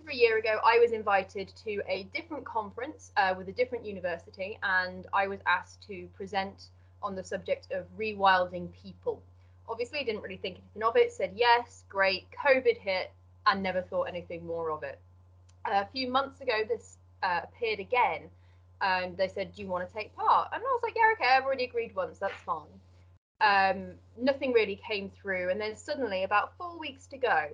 over a year ago, I was invited to a different conference with a different university, and I was asked to present on the subject of rewilding people. Obviously, I didn't really think anything of it, said yes, great. COVID hit, and never thought anything more of it. A few months ago, this appeared again, and they said, "Do you want to take part?" And I was like, "Yeah, okay, I've already agreed once, that's fine." Nothing really came through, and then suddenly, about 4 weeks to go,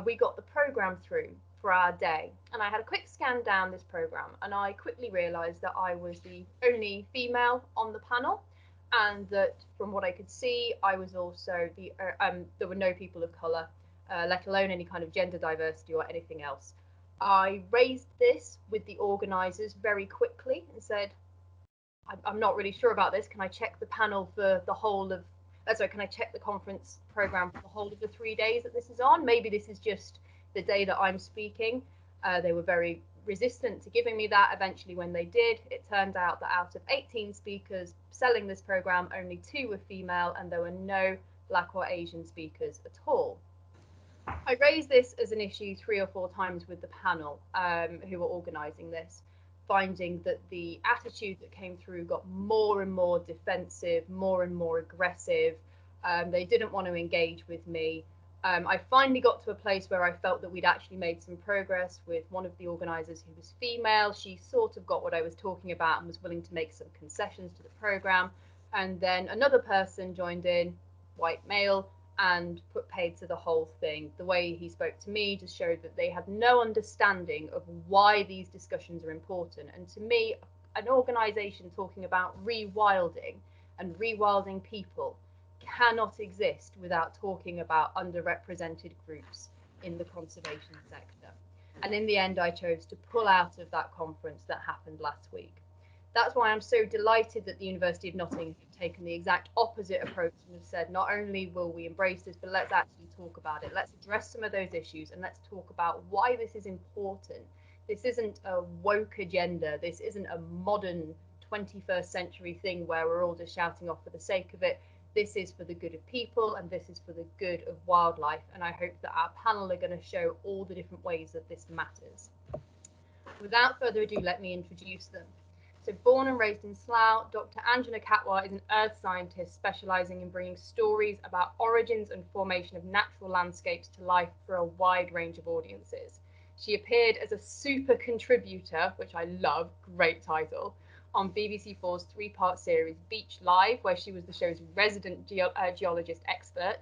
we got the program through for our day, and I had a quick scan down this program, and I quickly realised that I was the only female on the panel, and that from what I could see, I was also there were no people of colour, let alone any kind of gender diversity or anything else. I raised this with the organisers very quickly and said, I'm not really sure about this. Can I check the panel for the whole of, sorry, can I check the conference program for the whole of the 3 days that this is on? Maybe this is just the day that I'm speaking. They were very resistant to giving me that. Eventually, when they did, it turned out that out of 18 speakers selling this program, only 2 were female, and there were no Black or Asian speakers at all. I raised this as an issue 3 or 4 times with the panel who were organising this, finding that the attitude that came through got more and more defensive, more and more aggressive. They didn't want to engage with me. I finally got to a place where I felt that we'd actually made some progress with one of the organisers who was female. She sort of got what I was talking about and was willing to make some concessions to the programme. And then another person joined in, white male, and put paid to the whole thing. The way he spoke to me just showed that they had no understanding of why these discussions are important. And to me, an organisation talking about rewilding and rewilding people cannot exist without talking about underrepresented groups in the conservation sector. And in the end, I chose to pull out of that conference that happened last week. That's why I'm so delighted that the University of Nottingham have taken the exact opposite approach and have said, not only will we embrace this, but let's actually talk about it. Let's address some of those issues, and let's talk about why this is important. This isn't a woke agenda. This isn't a modern 21st century thing where we're all just shouting off for the sake of it. This is for the good of people, and this is for the good of wildlife. And I hope that our panel are going to show all the different ways that this matters. Without further ado, let me introduce them. So born and raised in Slough, Dr. Anjana Khatwa is an earth scientist specialising in bringing stories about origins and formation of natural landscapes to life for a wide range of audiences. She appeared as a super contributor, which I love, great title, on BBC4's 3-part series Beach Live, where she was the show's resident geologist expert.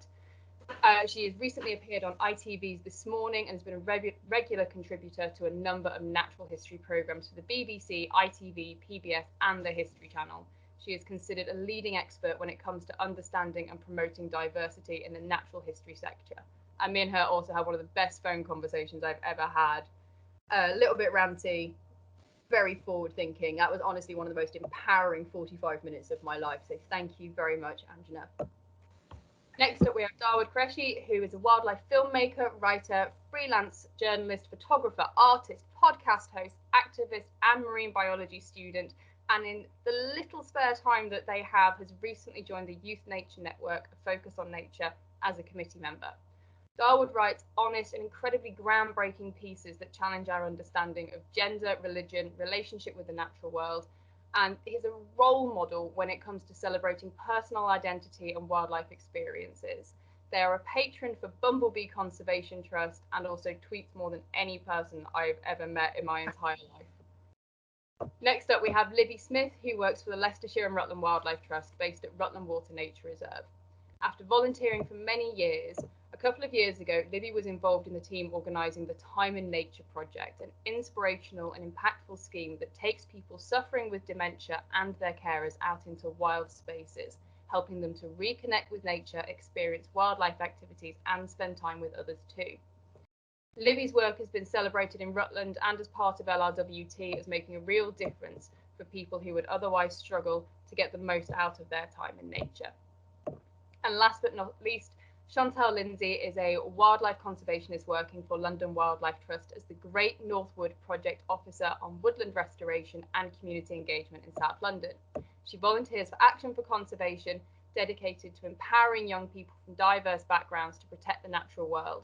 She has recently appeared on ITV's This Morning and has been a regular contributor to a number of natural history programmes for the BBC, ITV, PBS and the History Channel. She is considered a leading expert when it comes to understanding and promoting diversity in the natural history sector. And me and her also had one of the best phone conversations I've ever had. A little bit ranty, very forward thinking. That was honestly one of the most empowering 45 minutes of my life. So thank you very much, Anjana. Next up, we have Dawood Qureshi, who is a wildlife filmmaker, writer, freelance journalist, photographer, artist, podcast host, activist, and marine biology student. And in the little spare time that they have, has recently joined the Youth Nature Network, a focus on nature, as a committee member. Dawood writes honest and incredibly groundbreaking pieces that challenge our understanding of gender, religion, relationship with the natural world, and he's a role model when it comes to celebrating personal identity and wildlife experiences. They are a patron for Bumblebee Conservation Trust and also tweets more than any person I've ever met in my entire life. Next up, we have Libby Smith, who works for the Leicestershire and Rutland Wildlife Trust based at Rutland Water Nature Reserve. After volunteering for many years, a couple of years ago, Libby was involved in the team organising the Time in Nature project, an inspirational and impactful scheme that takes people suffering with dementia and their carers out into wild spaces, helping them to reconnect with nature, experience wildlife activities and spend time with others too. Libby's work has been celebrated in Rutland and as part of LRWT as making a real difference for people who would otherwise struggle to get the most out of their time in nature. And last but not least, Chantelle Lindsay is a wildlife conservationist working for London Wildlife Trust as the Great Northwood Project Officer on woodland restoration and community engagement in South London. She volunteers for Action for Conservation, dedicated to empowering young people from diverse backgrounds to protect the natural world.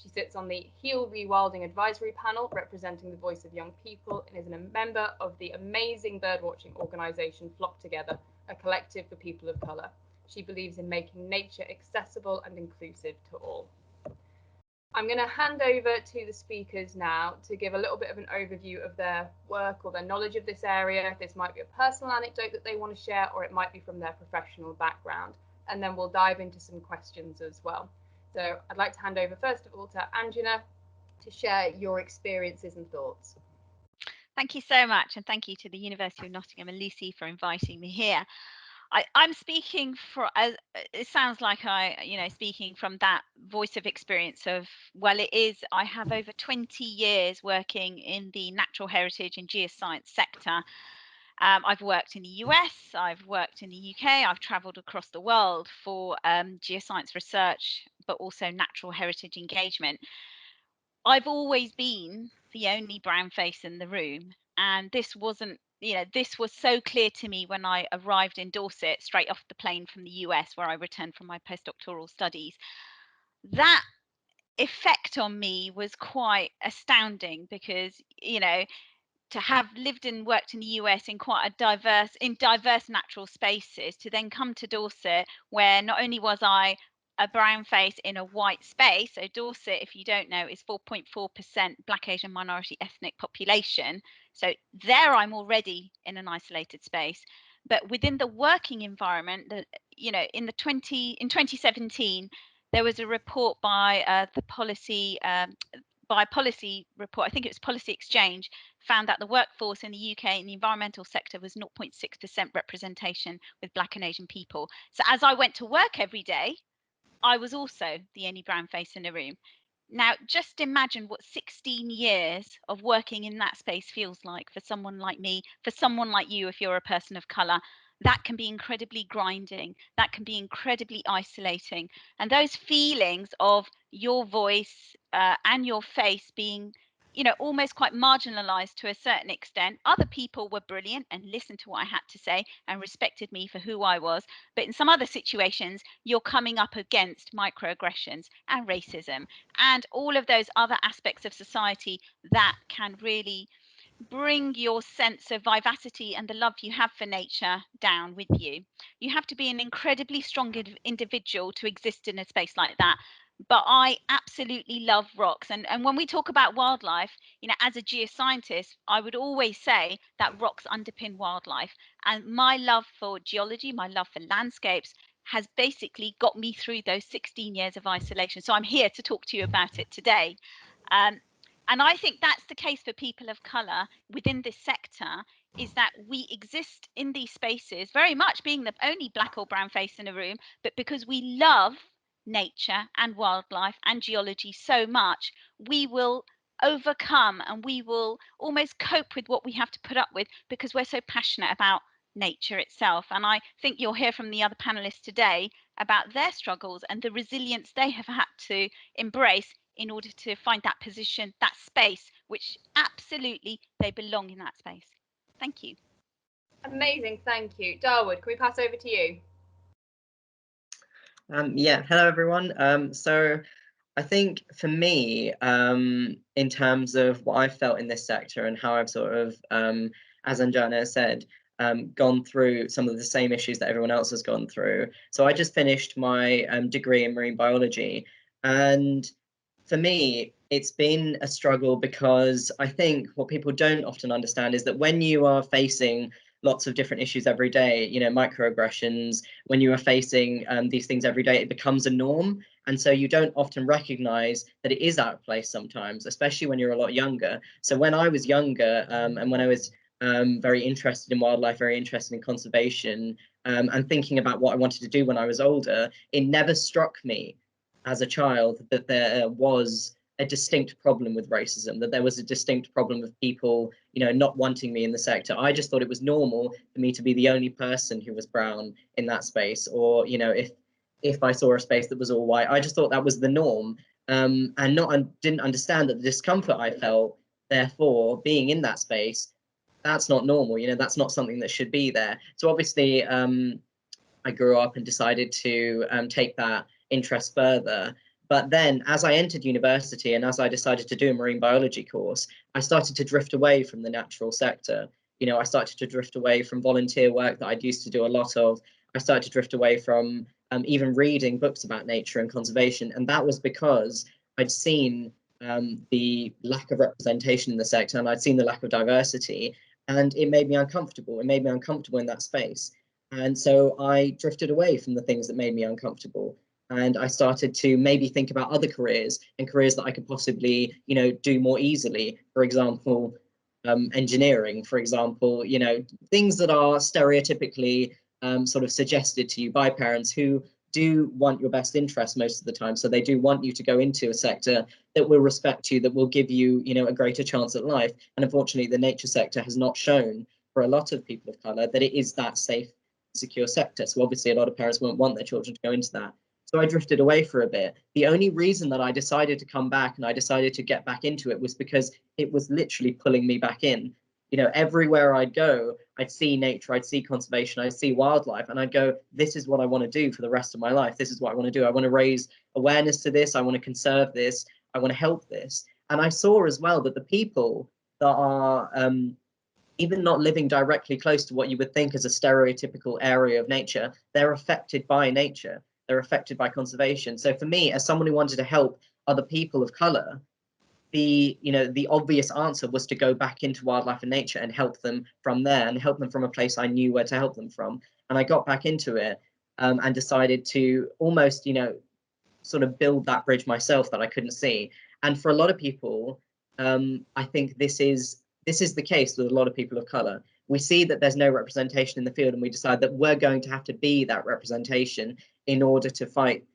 She sits on the Heal Rewilding Advisory Panel, representing the voice of young people, and is a member of the amazing birdwatching organisation Flock Together, a collective for people of colour. She believes in making nature accessible and inclusive to all. I'm going to hand over to the speakers now to give a little bit of an overview of their work or their knowledge of this area. This might be a personal anecdote that they want to share, or it might be from their professional background. And then we'll dive into some questions as well. So I'd like to hand over first of all to Anjana to share your experiences and thoughts. Thank you so much, and thank you to the University of Nottingham and Lucy for inviting me here. I'm speaking for, it sounds like speaking from that voice of experience of, well, it is, I have over 20 years working in the natural heritage and geoscience sector. I've worked in the US, I've worked in the UK, I've travelled across the world for geoscience research, but also natural heritage engagement. I've always been the only brown face in the room, and this wasn't, this was so clear to me when I arrived in Dorset straight off the plane from the US, where I returned from my postdoctoral studies. That effect on me was quite astounding because, to have lived and worked in the US in quite a diverse natural spaces, to then come to Dorset, where not only was I a brown face in a white space. So Dorset, if you don't know, is 4.4% Black, Asian, minority ethnic population. So there I'm already in an isolated space. But within the working environment, in 2017, there was a report by policy report, I think it was Policy Exchange, found that the workforce in the UK in the environmental sector was 0.6% representation with Black and Asian people. So as I went to work every day, I was also the only brown face in the room. Now, just imagine what 16 years of working in that space feels like for someone like me, for someone like you, if you're a person of colour. That can be incredibly grinding. That can be incredibly isolating. And those feelings of your voice and your face being, almost quite marginalized to a certain extent. Other people were brilliant and listened to what I had to say and respected me for who I was. But in some other situations, you're coming up against microaggressions and racism and all of those other aspects of society that can really bring your sense of vivacity and the love you have for nature down with you. You have to be an incredibly strong individual to exist in a space like that. But I absolutely love rocks. And when we talk about wildlife, as a geoscientist, I would always say that rocks underpin wildlife. And my love for geology, my love for landscapes has basically got me through those 16 years of isolation. So I'm here to talk to you about it today. And I think that's the case for people of colour within this sector, is that we exist in these spaces very much being the only black or brown face in a room, but because we love nature and wildlife and geology so much, we will overcome and we will almost cope with what we have to put up with because we're so passionate about nature itself. And I think you'll hear from the other panelists today about their struggles and the resilience they have had to embrace in order to find that position, that space, which absolutely they belong in that space. Thank you. Amazing, thank you. Dawood, can we pass over to you? Yeah, hello everyone. So I think for me, in terms of what I felt in this sector and how I've sort of, as Anjana said, gone through some of the same issues that everyone else has gone through. So I just finished my degree in marine biology, and for me, it's been a struggle because I think what people don't often understand is that when you are facing lots of different issues every day, microaggressions, when you are facing these things every day, it becomes a norm. And so you don't often recognize that it is out of place sometimes, especially when you're a lot younger. So when I was younger and when I was very interested in wildlife, very interested in conservation, and thinking about what I wanted to do when I was older, it never struck me as a child that there was a distinct problem with racism, that there was a distinct problem of people, not wanting me in the sector. I just thought it was normal for me to be the only person who was brown in that space, or if I saw a space that was all white, I just thought that was the norm, and didn't understand that the discomfort I felt, therefore, being in that space, that's not normal. That's not something that should be there. So obviously, I grew up and decided to take that interest further. But then as I entered university and as I decided to do a marine biology course, I started to drift away from the natural sector. You know, I started to drift away from volunteer work that I'd used to do a lot of. I started to drift away from even reading books about nature and conservation. And that was because I'd seen the lack of representation in the sector, and I'd seen the lack of diversity, and it made me uncomfortable. It made me uncomfortable in that space. And so I drifted away from the things that made me uncomfortable. And I started to maybe think about other careers and careers that I could possibly, you know, do more easily. For example, engineering, for example, you know, things that are stereotypically sort of suggested to you by parents who do want your best interest most of the time. So they do want you to go into a sector that will respect you, that will give you, you know, a greater chance at life. And unfortunately, the nature sector has not shown for a lot of people of colour that it is that safe, secure sector. So obviously, a lot of parents won't want their children to go into that. So I drifted away for a bit. The only reason that I decided to come back and I decided to get back into it was because it was literally pulling me back in. You know, everywhere I'd go, I'd see nature, I'd see conservation, I'd see wildlife, and I'd go, this is what I want to do for the rest of my life. This is what I want to do. I want to raise awareness to this. I want to conserve this. I want to help this. And I saw as well that the people that are even not living directly close to what you would think is a stereotypical area of nature, they're affected by nature. They're affected by conservation. So for me, as someone who wanted to help other people of color, the obvious answer was to go back into wildlife and nature and help them from there and help them from a place I knew where to help them from. And I got back into it and decided to almost, you know, sort of build that bridge myself that I couldn't see. And for a lot of people, I think this is the case with a lot of people of color. We see that there's no representation in the field, and we decide that we're going to have to be that representation in order to fight,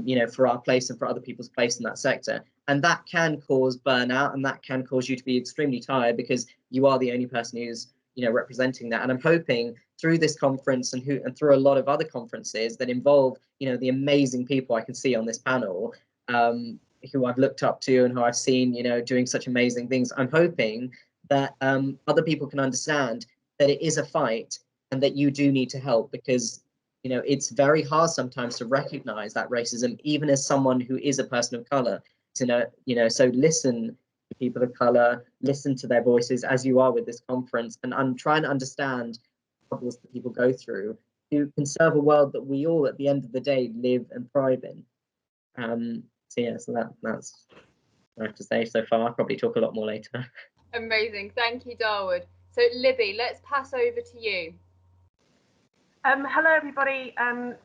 you know, for our place and for other people's place in that sector. And that can cause burnout, and that can cause you to be extremely tired because you are the only person who's, you know, representing that. And I'm hoping through this conference and through a lot of other conferences that involve, you know, the amazing people I can see on this panel, who I've looked up to and who I've seen, you know, doing such amazing things. I'm hoping that other people can understand that it is a fight and that you do need to help, because, you know, it's very hard sometimes to recognize that racism, even as someone who is a person of color. So listen to people of color, listen to their voices as you are with this conference, and I'm trying to understand troubles that people go through to conserve a world that we all, at the end of the day, live and thrive in. So that's what I have to say so far. I'll probably talk a lot more later. Amazing, thank you, Dawood. So Libby, let's pass over to you. Hello, everybody.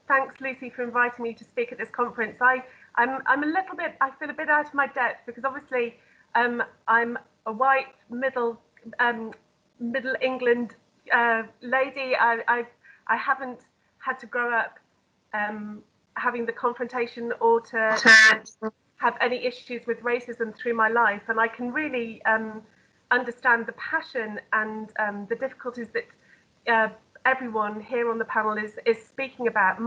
Thanks, Lucy, for inviting me to speak at this conference. I feel a bit out of my depth because obviously I'm a white middle England lady. I haven't had to grow up having the confrontation or to have any issues with racism through my life, and I can really understand the passion and the difficulties that everyone here on the panel is speaking about.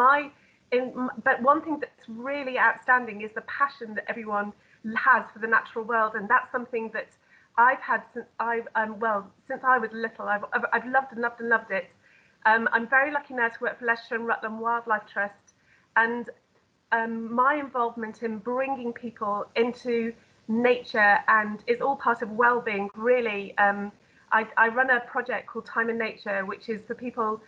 But one thing that's really outstanding is the passion that everyone has for the natural world, and that's something that I've had since I was little. I've loved it. I'm very lucky now to work for Leicestershire and Rutland Wildlife Trust, and my involvement in bringing people into nature and is all part of well-being. Really, I run a project called Time in Nature, which is for people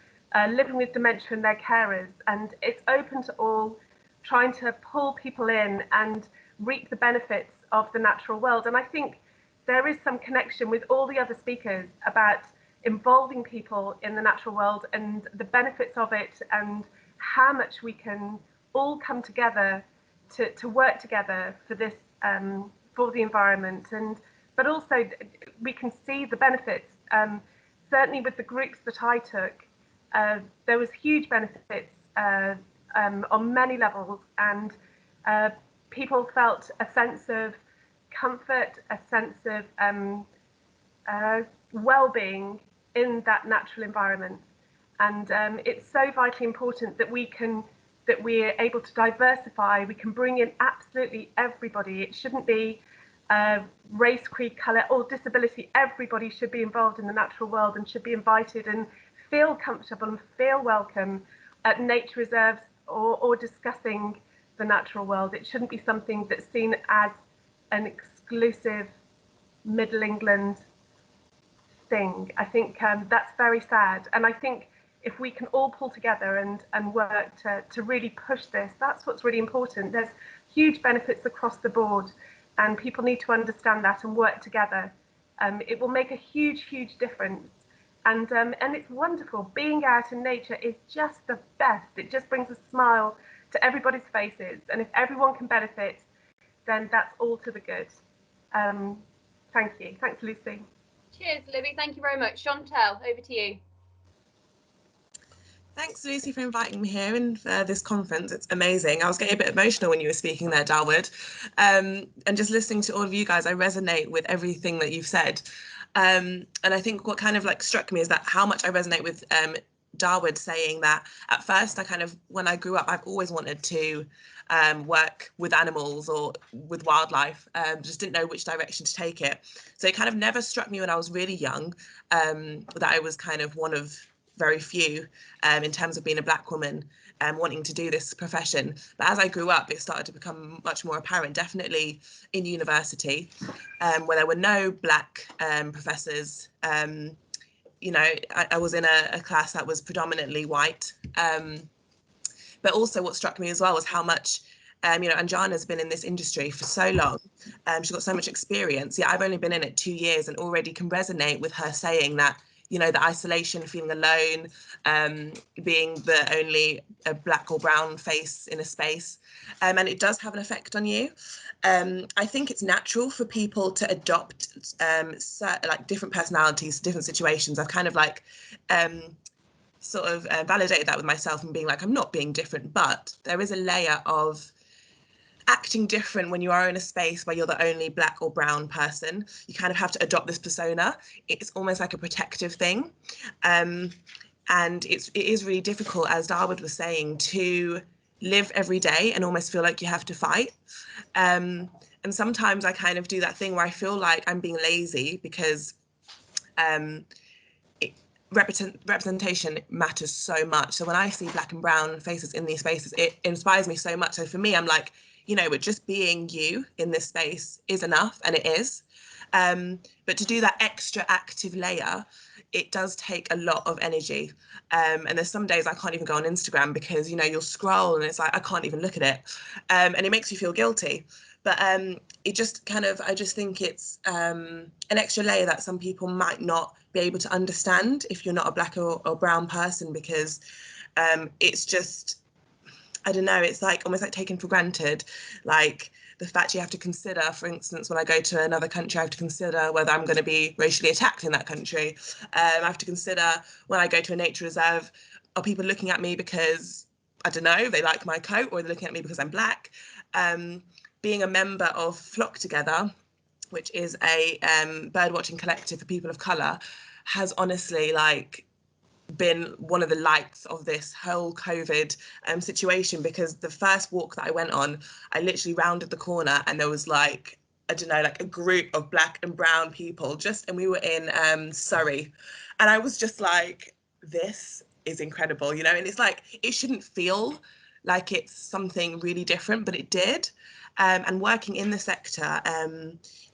living with dementia and their carers, and it's open to all, trying to pull people in and reap the benefits of the natural world. And I think there is some connection with all the other speakers about involving people in the natural world and the benefits of it, and how much we can all come together to work together for this, for the environment. But also we can see the benefits. Certainly with the groups that I took, there was huge benefits on many levels, and people felt a sense of comfort, a sense of well-being in that natural environment. And it's so vitally important that we're able to diversify. We can bring in absolutely everybody. It shouldn't be race, creed, colour, or disability. Everybody should be involved in the natural world and should be invited and feel comfortable and feel welcome at nature reserves or discussing the natural world. It shouldn't be something that's seen as an exclusive Middle England thing. I think that's very sad. And I think if we can all pull together and work to really push this, that's what's really important. There's huge benefits across the board, and people need to understand that and work together. It will make a huge, huge difference. And it's wonderful. Being out in nature is just the best. It just brings a smile to everybody's faces. And if everyone can benefit, then that's all to the good. Thank you. Thanks, Lucy. Cheers, Libby. Thank you very much. Chantelle, over to you. Thanks, Lucy, for inviting me here and for this conference. It's amazing. I was getting a bit emotional when you were speaking there, Dawood. And just listening to all of you guys, I resonate with everything that you've said. And I think what kind of like struck me is that how much I resonate with Dawood saying that at first, when I grew up, I've always wanted to work with animals or with wildlife, just didn't know which direction to take it. So it kind of never struck me when I was really young that I was kind of one of very few in terms of being a Black woman wanting to do this profession. But as I grew up, it started to become much more apparent, definitely in university, where there were no Black professors. You know, I was in a class that was predominantly white. But also what struck me as well was how much, you know, Anjana's been in this industry for so long. She's got so much experience. Yeah, I've only been in it 2 years and already can resonate with her saying that, you know, the isolation, feeling alone, being the only Black or brown face in a space. And it does have an effect on you. I think it's natural for people to adopt like different personalities, different situations. I've kind of like sort of validated that with myself and being like, I'm not being different, but there is a layer of acting different when you are in a space where you're the only Black or brown person. You kind of have to adopt this persona. It's almost like a protective thing. And it is really difficult, as Dawood was saying, to live every day and almost feel like you have to fight. And sometimes I kind of do that thing where I feel like I'm being lazy because representation matters so much. So when I see Black and brown faces in these spaces, it inspires me so much. So for me, I'm like, you know, but just being you in this space is enough, and it is. But to do that extra active layer, it does take a lot of energy. And there's some days I can't even go on Instagram because, you know, you'll scroll and it's like, I can't even look at it. And it makes you feel guilty. But it just kind of, I just think it's an extra layer that some people might not be able to understand if you're not a Black or brown person, because it's just, I don't know, it's like almost like taken for granted. Like the fact you have to consider, for instance, when I go to another country, I have to consider whether I'm going to be racially attacked in that country. I have to consider when I go to a nature reserve, are people looking at me because, I don't know, they like my coat, or are they looking at me because I'm Black? Being a member of Flock Together, which is a birdwatching collective for people of colour, has honestly like been one of the lights of this whole COVID situation, because the first walk that I went on, I literally rounded the corner and there was like, I don't know, like a group of Black and brown people and we were in Surrey, and I was just like, this is incredible, you know. And it's like, it shouldn't feel like it's something really different, but it did. And working in the sector,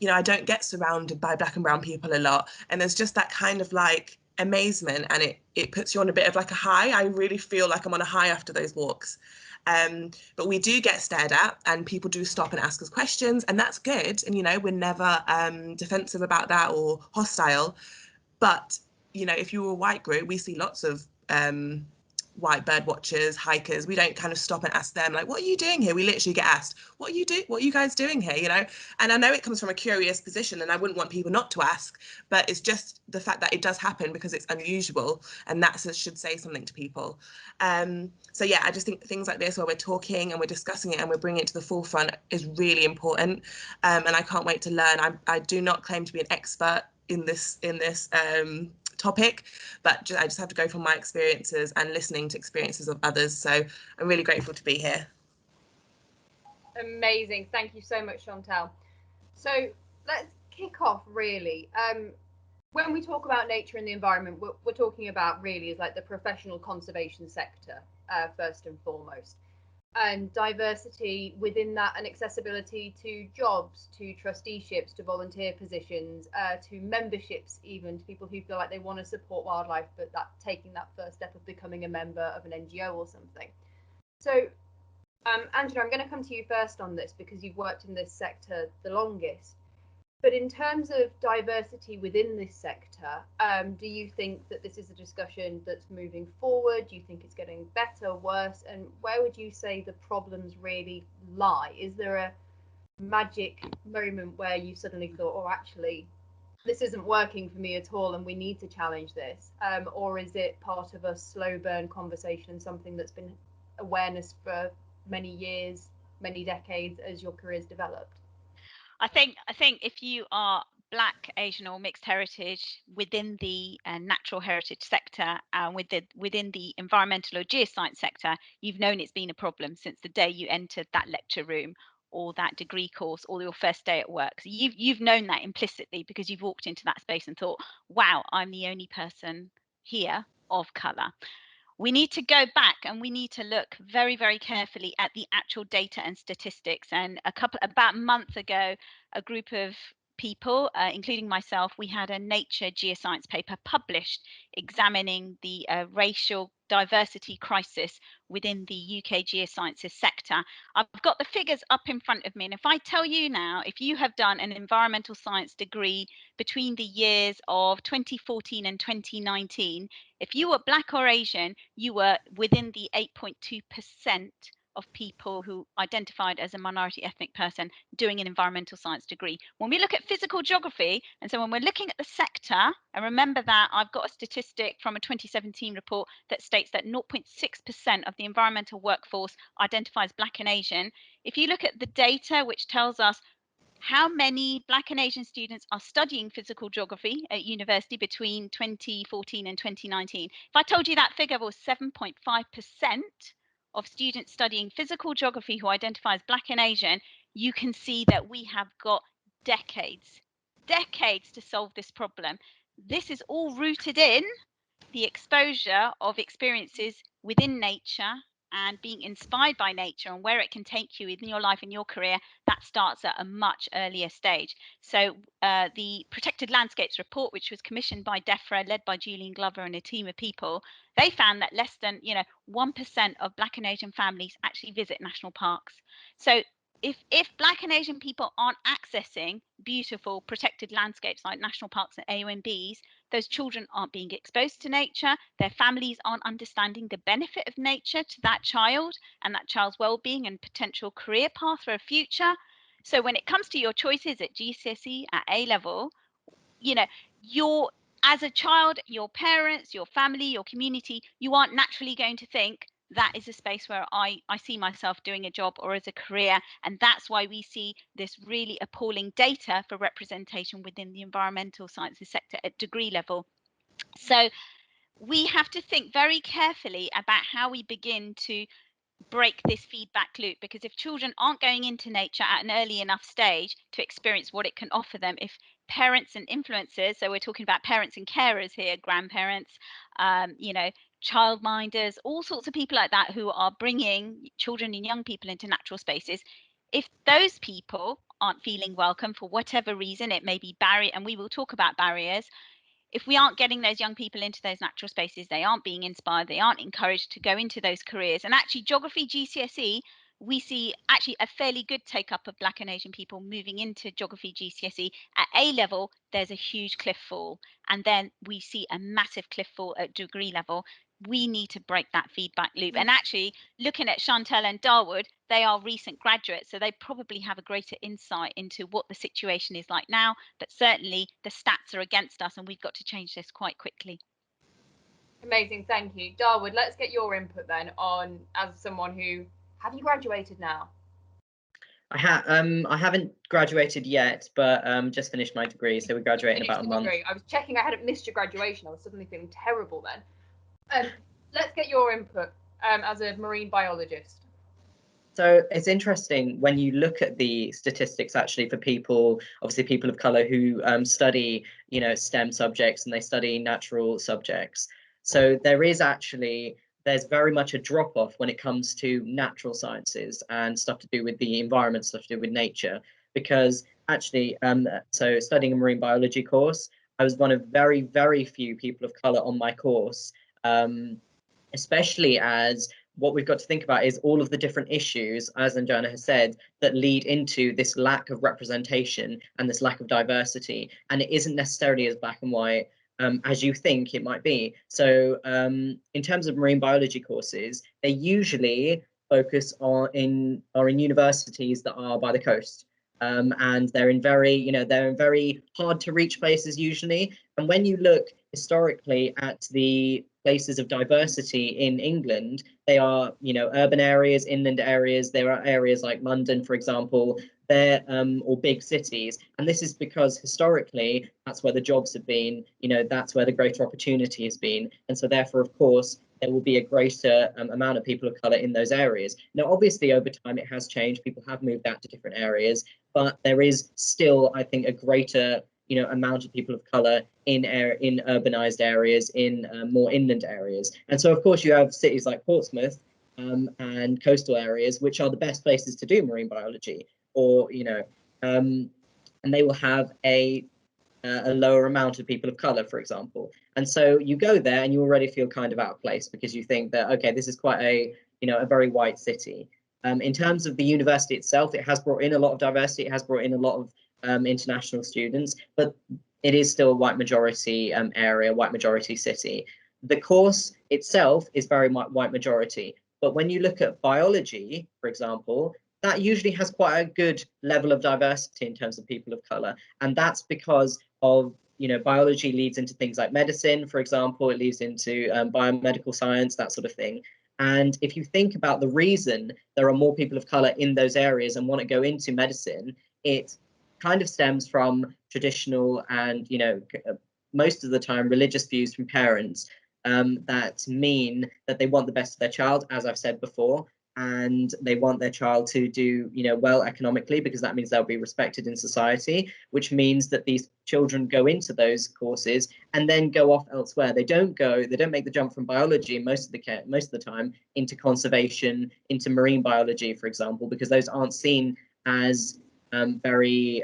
you know, I don't get surrounded by Black and brown people a lot, and there's just that kind of like amazement, and it puts you on a bit of like a high. I really feel like I'm on a high after those walks. But we do get stared at, and people do stop and ask us questions, and that's good. And, you know, we're never defensive about that or hostile. But, you know, if you're a white group, we see lots of white bird watchers, hikers. We don't kind of stop and ask them like, what are you doing here? We literally get asked, what are you guys doing here, you know? And I know it comes from a curious position, and I wouldn't want people not to ask, but it's just the fact that it does happen because it's unusual, and that should say something to people. So yeah, I just think things like this, where we're talking and we're discussing it and we're bringing it to the forefront, is really important. And I can't wait to learn. I do not claim to be an expert in this topic, but I just have to go from my experiences and listening to experiences of others. So I'm really grateful to be here. Amazing. Thank you so much, Chantelle. So let's kick off really. When we talk about nature and the environment, we're talking about really is like the professional conservation sector, first and foremost. and diversity within that, and accessibility to jobs, to trusteeships, to volunteer positions, to memberships, even to people who feel like they want to support wildlife, but that taking that first step of becoming a member of an NGO or something. So, Anjana, I'm going to come to you first on this because you've worked in this sector the longest. But in terms of diversity within this sector, do you think that this is a discussion that's moving forward? Do you think it's getting better, worse? And where would you say the problems really lie? Is there a magic moment where you suddenly thought, oh, actually, this isn't working for me at all and we need to challenge this? Or is it part of a slow burn conversation, something that's been awareness for many years, many decades as your career's developed? I think if you are Black, Asian, or mixed heritage within the natural heritage sector and within the environmental or geoscience sector, you've known it's been a problem since the day you entered that lecture room or that degree course or your first day at work. So you've known that implicitly because you've walked into that space and thought, wow, I'm the only person here of colour. We need to go back and we need to look very, very carefully at the actual data and statistics. And about a month ago, a group of people, including myself, we had a Nature geoscience paper published examining the racial diversity crisis within the UK geosciences sector. I've got the figures up in front of me, and if I tell you now, if you have done an environmental science degree between the years of 2014 and 2019, if you were Black or Asian, you were within the 8.2% of people who identified as a minority ethnic person doing an environmental science degree. When we look at physical geography, and so when we're looking at the sector, and remember that I've got a statistic from a 2017 report that states that 0.6% of the environmental workforce identifies Black and Asian. If you look at the data, which tells us how many Black and Asian students are studying physical geography at university between 2014 and 2019. If I told you that figure was 7.5% of students studying physical geography who identify as Black and Asian, you can see that we have got decades to solve this problem. This is all rooted in the exposure of experiences within nature and being inspired by nature and where it can take you in your life and your career. That starts at a much earlier stage. So the Protected Landscapes report, which was commissioned by DEFRA, led by Julian Glover and a team of people, they found that less than 1% of Black and Asian families actually visit national parks. So if Black and Asian people aren't accessing beautiful protected landscapes like national parks and AONBs, those children aren't being exposed to nature, their families aren't understanding the benefit of nature to that child and that child's well-being and potential career path for a future. So when it comes to your choices at GCSE, at A level, as a child, your parents, your family, your community, you aren't naturally going to think that is a space where I see myself doing a job or as a career. And that's why we see this really appalling data for representation within the environmental sciences sector at degree level. So we have to think very carefully about how we begin to break this feedback loop, because if children aren't going into nature at an early enough stage to experience what it can offer them, if parents and influencers, so we're talking about parents and carers here, grandparents, childminders, all sorts of people like that who are bringing children and young people into natural spaces, if those people aren't feeling welcome for whatever reason, it may be barrier, and we will talk about barriers. If we aren't getting those young people into those natural spaces, they aren't being inspired, they aren't encouraged to go into those careers. And actually, geography GCSE, we see actually a fairly good take up of Black and Asian people moving into geography GCSE. At A level, there's a huge cliff fall, and then we see a massive cliff fall at degree level. We need to break that feedback loop. And actually, looking at Chantelle and Dawood, they are recent graduates, so they probably have a greater insight into what the situation is like now. But certainly the stats are against us, and we've got to change this quite quickly. Amazing, thank you. Dawood, let's get your input then on, as someone who, have you graduated now? I haven't graduated yet, but just finished my degree, so we graduate in about a month. I was checking I hadn't missed your graduation. I was suddenly feeling terrible then. Let's get your input as a marine biologist. So it's interesting when you look at the statistics actually for people, obviously people of colour who study, STEM subjects and they study natural subjects. So there is actually there's very much a drop off when it comes to natural sciences and stuff to do with the environment, stuff to do with nature, because actually, so studying a marine biology course, I was one of very, very few people of color on my course, especially as what we've got to think about is all of the different issues, as Anjana has said, that lead into this lack of representation and this lack of diversity. And it isn't necessarily as black and white as you think it might be. So in terms of marine biology courses, they usually focus on are in universities that are by the coast. And they're in very, they're in very hard to reach places usually. And when you look historically at the places of diversity in England, they are, urban areas, inland areas. There are areas like London, for example, there, or big cities. And this is because historically, that's where the jobs have been, that's where the greater opportunity has been. And so therefore, of course, there will be a greater amount of people of colour in those areas. Now, obviously, over time, it has changed. People have moved out to different areas, but there is still, I think, a greater amount of people of colour in urbanised areas, in more inland areas. And so, of course, you have cities like Portsmouth and coastal areas, which are the best places to do marine biology, or, and they will have a lower amount of people of colour, for example. And so you go there and you already feel kind of out of place because you think that, okay, this is quite a very white city. In terms of the university itself, it has brought in a lot of diversity. It has brought in a lot of international students, but it is still a white majority area, white majority city. The course itself is very much white majority. But when you look at biology, for example, that usually has quite a good level of diversity in terms of people of colour. And that's because of, biology leads into things like medicine, for example, it leads into biomedical science, that sort of thing. And if you think about the reason there are more people of colour in those areas and want to go into medicine, it kind of stems from traditional and, most of the time religious views from parents that mean that they want the best for their child, as I've said before, and they want their child to do well economically, because that means they'll be respected in society, which means that these children go into those courses and then go off elsewhere. They don't make the jump from biology most of the time into conservation, into marine biology, for example, because those aren't seen as very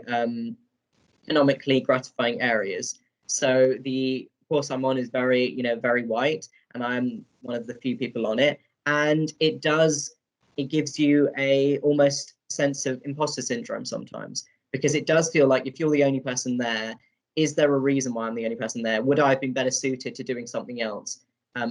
economically gratifying areas. So the course I'm on is very very white, and I'm one of the few people on it, and it gives you a almost sense of imposter syndrome sometimes, because it does feel like if you're the only person there, is there a reason why I'm the only person there? Would I have been better suited to doing something else?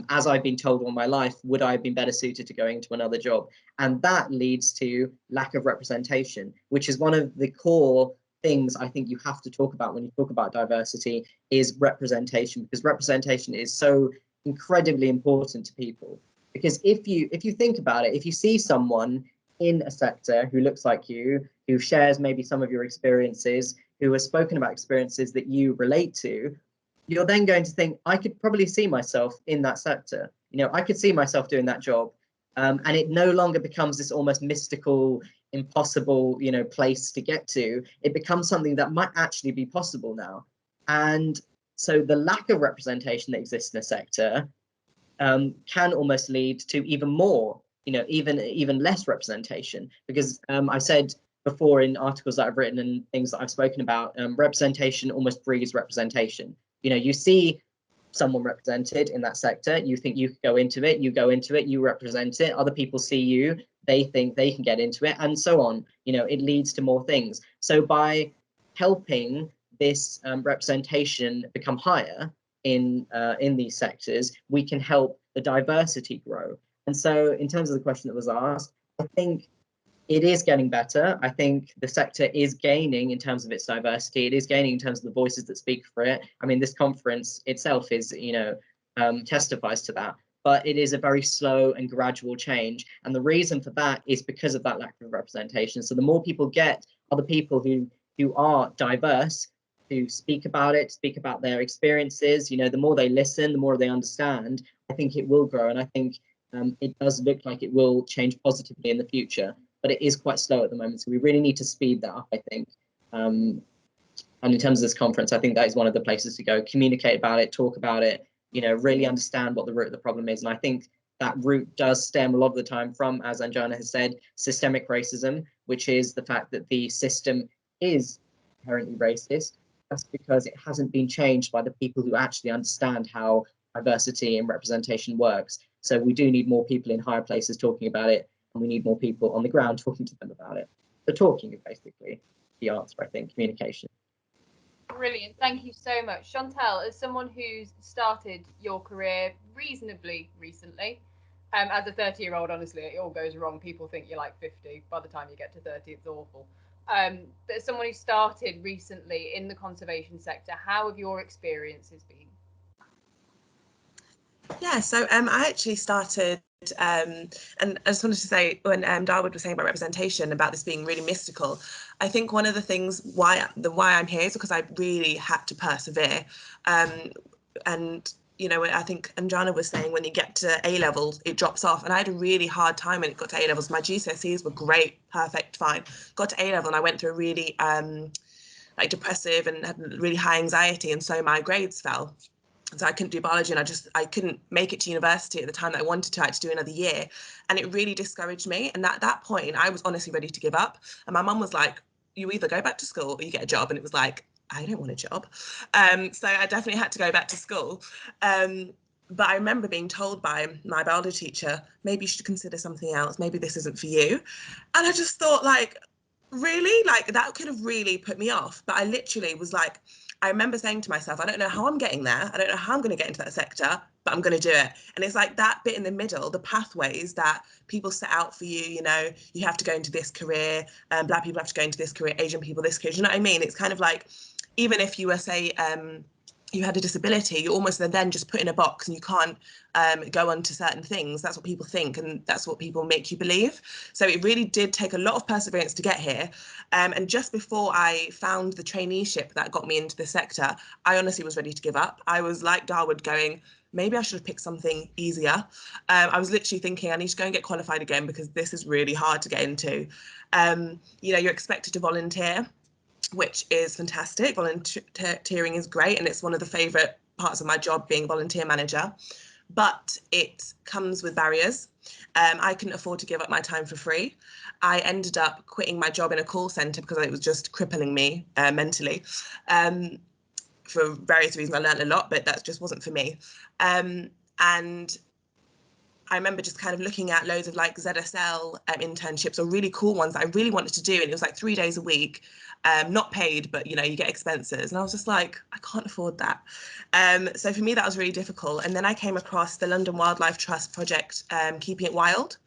As I've been told all my life, would I have been better suited to going to another job? And that leads to lack of representation, which is one of the core things I think you have to talk about when you talk about diversity, is representation, because representation is so incredibly important to people. Because if you think about it, if you see someone in a sector who looks like you, who shares maybe some of your experiences, who has spoken about experiences that you relate to, you're then going to think, I could probably see myself in that sector. I could see myself doing that job. And it no longer becomes this almost mystical, impossible, place to get to. It becomes something that might actually be possible now. And so the lack of representation that exists in a sector can almost lead to even more, even less representation, because I said before in articles that I've written and things that I've spoken about, representation almost breeds representation. You see someone represented in that sector, you think you could go into it, you represent it, other people see you, they think they can get into it, and so on. It leads to more things. So by helping this representation become higher in these sectors, we can help the diversity grow. And so in terms of the question that was asked, I think it is getting better. I think the sector is gaining in terms of its diversity. It is gaining in terms of the voices that speak for it. I mean, this conference itself is, testifies to that. But it is a very slow and gradual change. And the reason for that is because of that lack of representation. So the more people get other people who are diverse, who speak about it, speak about their experiences, the more they listen, the more they understand, I think it will grow. And I think it does look like it will change positively in the future. But it is quite slow at the moment. So we really need to speed that up, I think. And in terms of this conference, I think that is one of the places to go, communicate about it, talk about it, really understand what the root of the problem is. And I think that root does stem a lot of the time from, as Anjana has said, systemic racism, which is the fact that the system is inherently racist, just because it hasn't been changed by the people who actually understand how diversity and representation works. So we do need more people in higher places talking about it, and we need more people on the ground talking to them about it. So talking is basically the answer, I think, communication. Brilliant, thank you so much. Chantelle, as someone who's started your career reasonably recently, as a 30-year-old, honestly, it all goes wrong. People think you're like 50. By the time you get to 30, it's awful. But as someone who started recently in the conservation sector, how have your experiences been? Yeah, so I actually started, and I just wanted to say, when Dawood was saying about representation, about this being really mystical, I think one of the things why I'm here is because I really had to persevere, and you know, I think Anjana was saying when you get to A levels, it drops off, and I had a really hard time when it got to A levels. My GCSEs were great, perfect, fine. Got to A level, and I went through a really like depressive and had really high anxiety, and so my grades fell. So I couldn't do biology, and I couldn't make it to university at the time that I wanted to. I had to do another year, and it really discouraged me. And at that point, I was honestly ready to give up. And my mum was like, "You either go back to school or you get a job." And it was like, I don't want a job. So I definitely had to go back to school. But I remember being told by my biology teacher, maybe you should consider something else. Maybe this isn't for you. And I just thought, like, really? Like, that could have really put me off. But I literally was like, I remember saying to myself, I don't know how I'm getting there. I don't know how I'm going to get into that sector, but I'm going to do it. And it's like that bit in the middle, the pathways that people set out for you, you know, you have to go into this career, Black people have to go into this career, Asian people this career, you know what I mean? It's kind of like, even if you were, say, you had a disability, you're almost then just put in a box and you can't go on to certain things. That's what people think, and that's what people make you believe. So it really did take a lot of perseverance to get here. And just before I found the traineeship that got me into the sector, I honestly was ready to give up. I was like Dawood, going, maybe I should have picked something easier. I was literally thinking, I need to go and get qualified again because this is really hard to get into. You know, you're expected to volunteer, which is fantastic. Volunteering is great, and it's one of the favourite parts of my job, being volunteer manager, but it comes with barriers. I couldn't afford to give up my time for free. I ended up quitting my job in a call centre because it was just crippling me mentally. For various reasons, I learned a lot, but that just wasn't for me. And I remember just kind of looking at loads of like ZSL internships, or really cool ones that I really wanted to do. And it was like 3 days a week, not paid, but you know, you get expenses. And I was just like, I can't afford that. So for me, that was really difficult. And then I came across the London Wildlife Trust project, Keeping It Wild,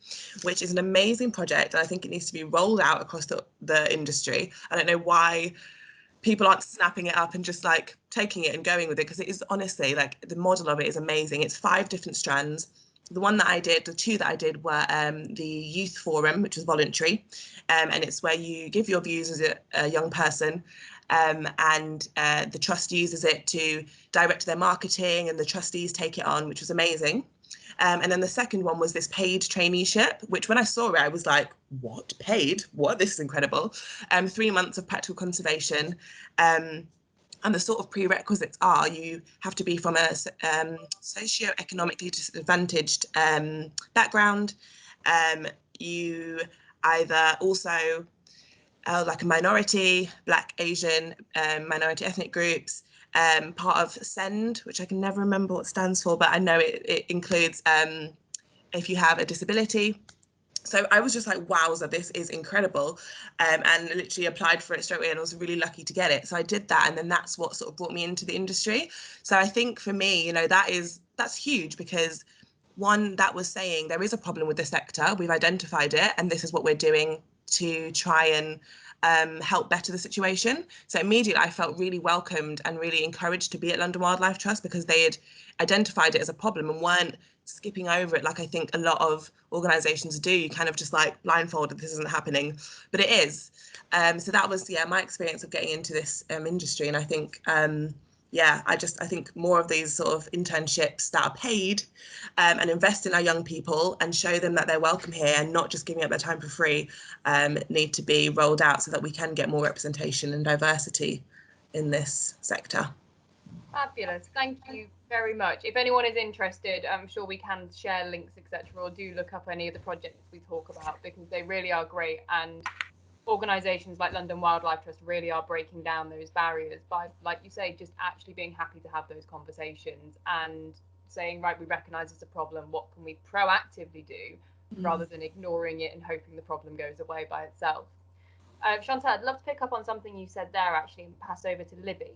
which is an amazing project. And I think it needs to be rolled out across the industry. I don't know why people aren't snapping it up and just like taking it and going with it, because it is honestly, like, the model of it is amazing. It's 5 different strands. The one that I did, the 2 that I did were the youth forum, which was voluntary, and it's where you give your views as a young person, and the trust uses it to direct their marketing, and the trustees take it on, which was amazing. And then the second one was this paid traineeship, which when I saw it, I was like, what, paid? What? This is incredible. 3 months of practical conservation. And the sort of prerequisites are, you have to be from a socio-economically disadvantaged background. You either also like a minority, Black, Asian, minority ethnic groups, part of SEND, which I can never remember what it stands for, but I know it includes if you have a disability. So I was just like, wowza, this is incredible, and literally applied for it straight away, and I was really lucky to get it. So I did that, and then that's what sort of brought me into the industry. So I think for me, you know, that's huge, because one, that was saying there is a problem with the sector, we've identified it, and this is what we're doing to try and help better the situation. So immediately I felt really welcomed and really encouraged to be at London Wildlife Trust, because they had identified it as a problem and weren't skipping over it like I think a lot of organisations do. You kind of just like blindfolded, this isn't happening, but it is. So that was, yeah, my experience of getting into this industry. And I think, yeah, I think more of these sort of internships that are paid and invest in our young people and show them that they're welcome here and not just giving up their time for free need to be rolled out so that we can get more representation and diversity in this sector. Fabulous. Thank you Very much. If anyone is interested, I'm sure we can share links, etc., or do look up any of the projects we talk about, because they really are great. And organisations like London Wildlife Trust really are breaking down those barriers by, like you say, just actually being happy to have those conversations and saying, right, we recognise it's a problem, what can we proactively do, rather than ignoring it and hoping the problem goes away by itself. Chantelle, I'd love to pick up on something you said there, actually, and pass over to Libby.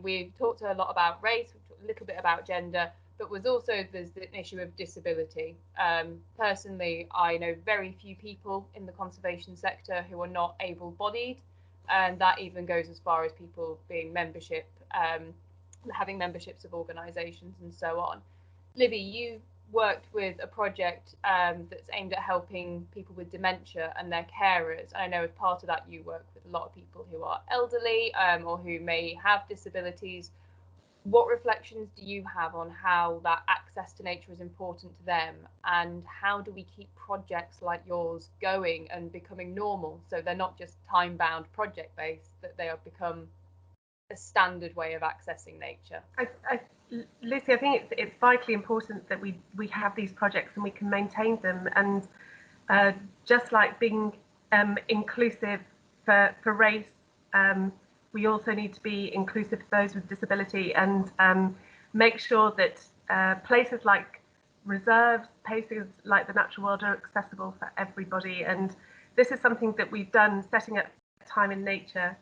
We've talked a lot about race, we've talked a little bit about gender, but there's an issue of disability. Personally, I know very few people in the conservation sector who are not able-bodied, and that even goes as far as people being having memberships of organisations and so on. Libby, you worked with a project that's aimed at helping people with dementia and their carers. I know as part of that you work with a lot of people who are elderly or who may have disabilities. What reflections do you have on how that access to nature is important to them, and how do we keep projects like yours going and becoming normal, so they're not just time-bound project-based, that they have become a standard way of accessing nature? Lucy, I think it's vitally important that we have these projects and we can maintain them. And just like being inclusive for race, we also need to be inclusive for those with disability, and make sure that places like reserves, places like the natural world are accessible for everybody. And this is something that we've done, setting up Time in Nature,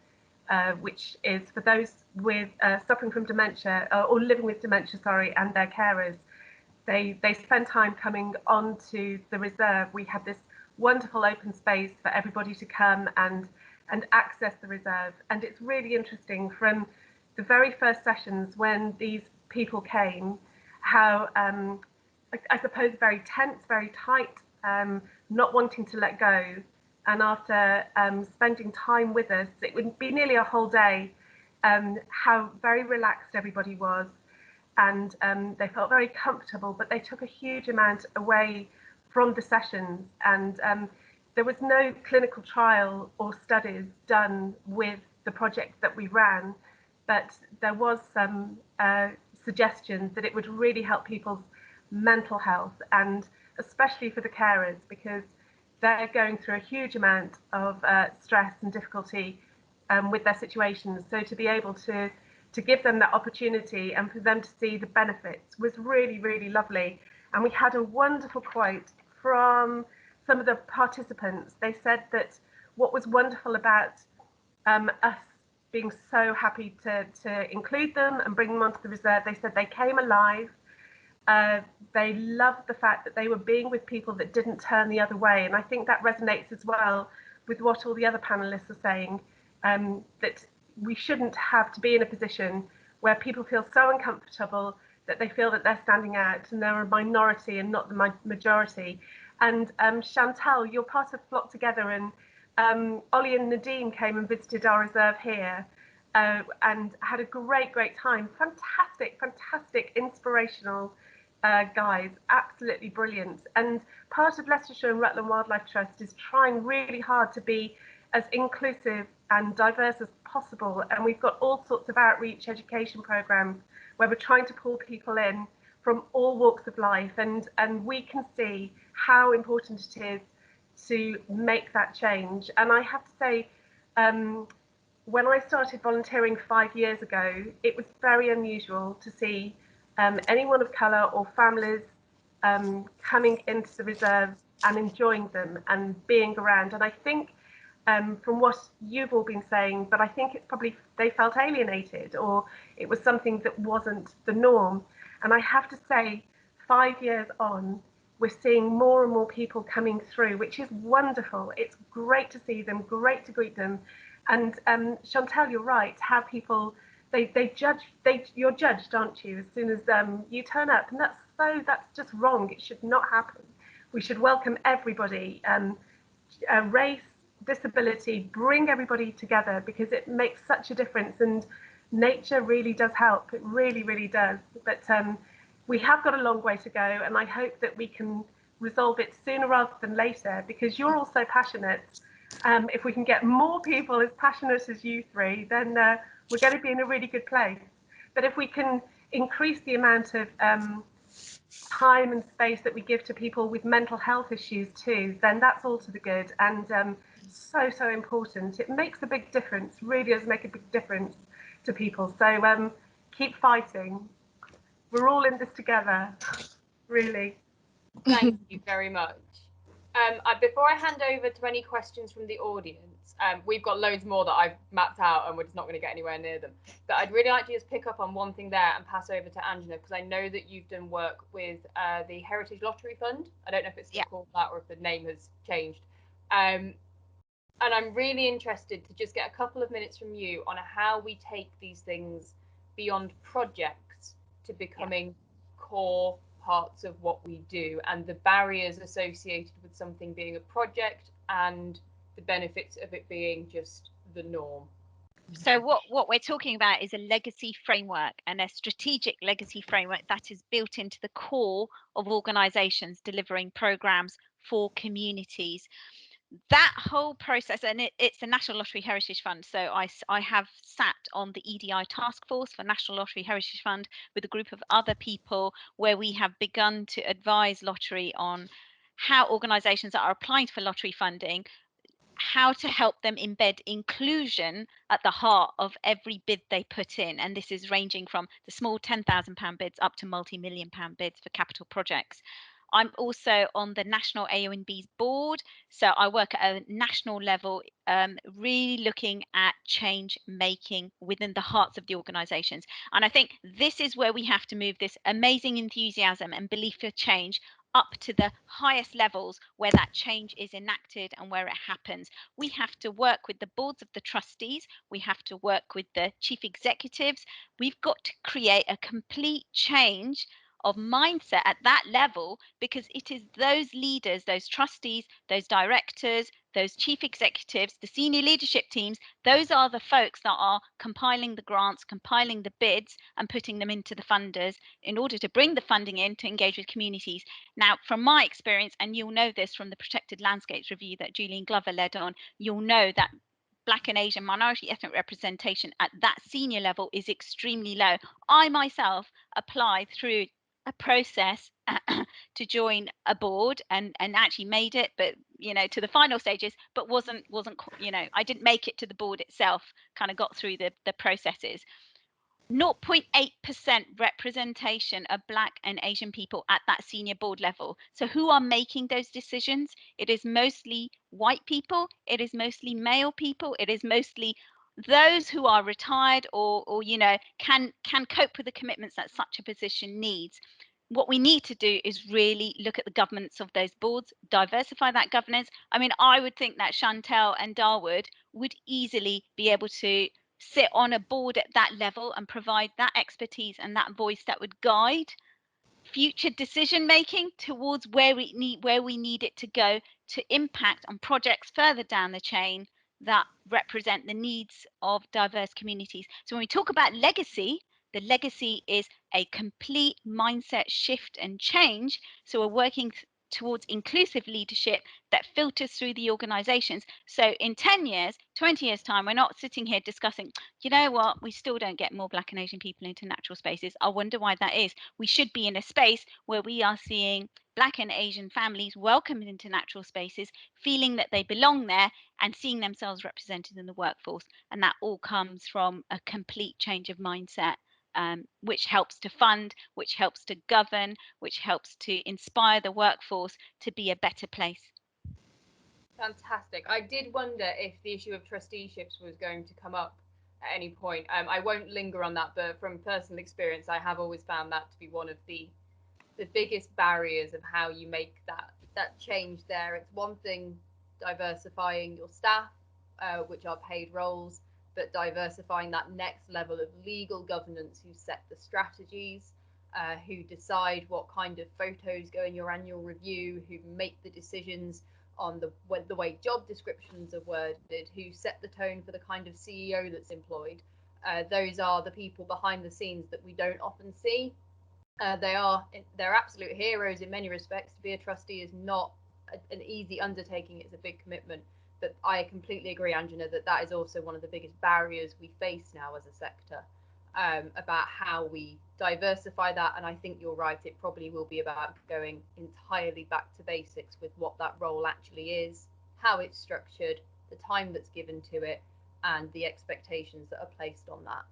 which is for those with suffering from dementia or living with dementia, and their carers. They spend time coming onto the reserve. We have this wonderful open space for everybody to come and access the reserve. And it's really interesting from the very first sessions when these people came, how I suppose very tense, very tight, not wanting to let go. And after spending time with us, it would be nearly a whole day, how very relaxed everybody was. And they felt very comfortable, but they took a huge amount away from the sessions. And there was no clinical trial or studies done with the project that we ran, but there was some suggestions that it would really help people's mental health, and especially for the carers, because they're going through a huge amount of stress and difficulty with their situations. So to be able to give them that opportunity and for them to see the benefits was really, really lovely. And we had a wonderful quote from some of the participants. They said that what was wonderful about us being so happy to include them and bring them onto the reserve, they said they came alive. They loved the fact that they were being with people that didn't turn the other way. And I think that resonates as well with what all the other panelists are saying, that we shouldn't have to be in a position where people feel so uncomfortable that they feel that they're standing out and they're a minority and not the majority. And Chantelle, you're part of Flock Together, and Ollie and Nadeem came and visited our reserve here and had a great time. Fantastic, inspirational guys, absolutely brilliant. And part of Leicestershire and Rutland Wildlife Trust is trying really hard to be as inclusive and diverse as possible. And we've got all sorts of outreach education programs where we're trying to pull people in from all walks of life. And we can see how important it is to make that change. And I have to say, when I started volunteering 5 years ago, it was very unusual to see anyone of colour or families coming into the reserves and enjoying them and being around. And I think from what you've all been saying, but I think it's probably they felt alienated, or it was something that wasn't the norm. And I have to say, 5 years on, we're seeing more and more people coming through, which is wonderful. It's great to see them, great to greet them. And Chantelle, you're right, how people, you're judged, aren't you, as soon as you turn up, and that's just wrong. It should not happen. We should welcome everybody, race, disability, bring everybody together, because it makes such a difference, and nature really does help. It really does. But we have got a long way to go, and I hope that we can resolve it sooner rather than later, because you're all so passionate. If we can get more people as passionate as you three, then we're going to be in a really good place. But if we can increase the amount of time and space that we give to people with mental health issues too, then that's all to the good, and so important. It makes a big difference, really does make a big difference to people. So keep fighting. We're all in this together, really. Thank you very much. Before I hand over to any questions from the audience, we've got loads more that I've mapped out and we're just not going to get anywhere near them. But I'd really like to just pick up on one thing there and pass over to Anjana, because I know that you've done work with the Heritage Lottery Fund. I don't know if it's still called that or if the name has changed. And I'm really interested to just get a couple of minutes from you on how we take these things beyond projects to becoming core parts of what we do, and the barriers associated with something being a project and the benefits of it being just the norm. So what we're talking about is a legacy framework, and a strategic legacy framework that is built into the core of organisations delivering programmes for communities. That whole process, and it's the National Lottery Heritage Fund. So I have sat on the EDI task force for National Lottery Heritage Fund with a group of other people, where we have begun to advise lottery on how organisations that are applying for lottery funding, how to help them embed inclusion at the heart of every bid they put in. And this is ranging from the small £10,000 bids up to multi-million-pound bids for capital projects. I'm also on the National AONB's board, so I work at a national level, really looking at change making within the hearts of the organisations. And I think this is where we have to move this amazing enthusiasm and belief for change up to the highest levels where that change is enacted and where it happens. We have to work with the boards of the trustees. We have to work with the chief executives. We've got to create a complete change of mindset at that level, because it is those leaders, those trustees, those directors, those chief executives, the senior leadership teams, those are the folks that are compiling the grants, compiling the bids and putting them into the funders in order to bring the funding in to engage with communities. Now, from my experience, and you'll know this from the Protected Landscapes review that Julian Glover led on, you'll know that Black and Asian minority ethnic representation at that senior level is extremely low. I myself applied through a process to join a board and actually made it, but to the final stages, but wasn't I didn't make it to the board itself, kind of got through the processes. 0.8% representation of Black and Asian people at that senior board level. So who are making those decisions? It is mostly white people, it is mostly male people, it is mostly those who are retired or can cope with the commitments that such a position needs. What we need to do is really look at the governance of those boards, diversify that governance. I mean, I would think that Chantelle and Dawood would easily be able to sit on a board at that level and provide that expertise and that voice that would guide future decision making towards where we need it to go to impact on projects further down the chain that represent the needs of diverse communities. So when we talk about legacy, the legacy is a complete mindset shift and change. So we're working towards inclusive leadership that filters through the organizations. So in 10 years, 20 years time, we're not sitting here discussing, you know what, we still don't get more Black and Asian people into natural spaces. I wonder why that is. We should be in a space where we are seeing Black and Asian families welcomed into natural spaces, feeling that they belong there and seeing themselves represented in the workforce. And that all comes from a complete change of mindset. Which helps to fund, which helps to govern, which helps to inspire the workforce to be a better place. Fantastic. I did wonder if the issue of trusteeships was going to come up at any point. I won't linger on that, but from personal experience, I have always found that to be one of the biggest barriers of how you make that change there. It's one thing diversifying your staff, which are paid roles, but diversifying that next level of legal governance, who set the strategies, who decide what kind of photos go in your annual review, who make the decisions on the way job descriptions are worded, who set the tone for the kind of CEO that's employed. Those are the people behind the scenes that we don't often see. They're absolute heroes in many respects. To be a trustee is not an easy undertaking. It's a big commitment. But I completely agree, Anjana, that is also one of the biggest barriers we face now as a sector. about how we diversify that. And I think you're right, it probably will be about going entirely back to basics with what that role actually is, how it's structured, the time that's given to it, and the expectations that are placed on that.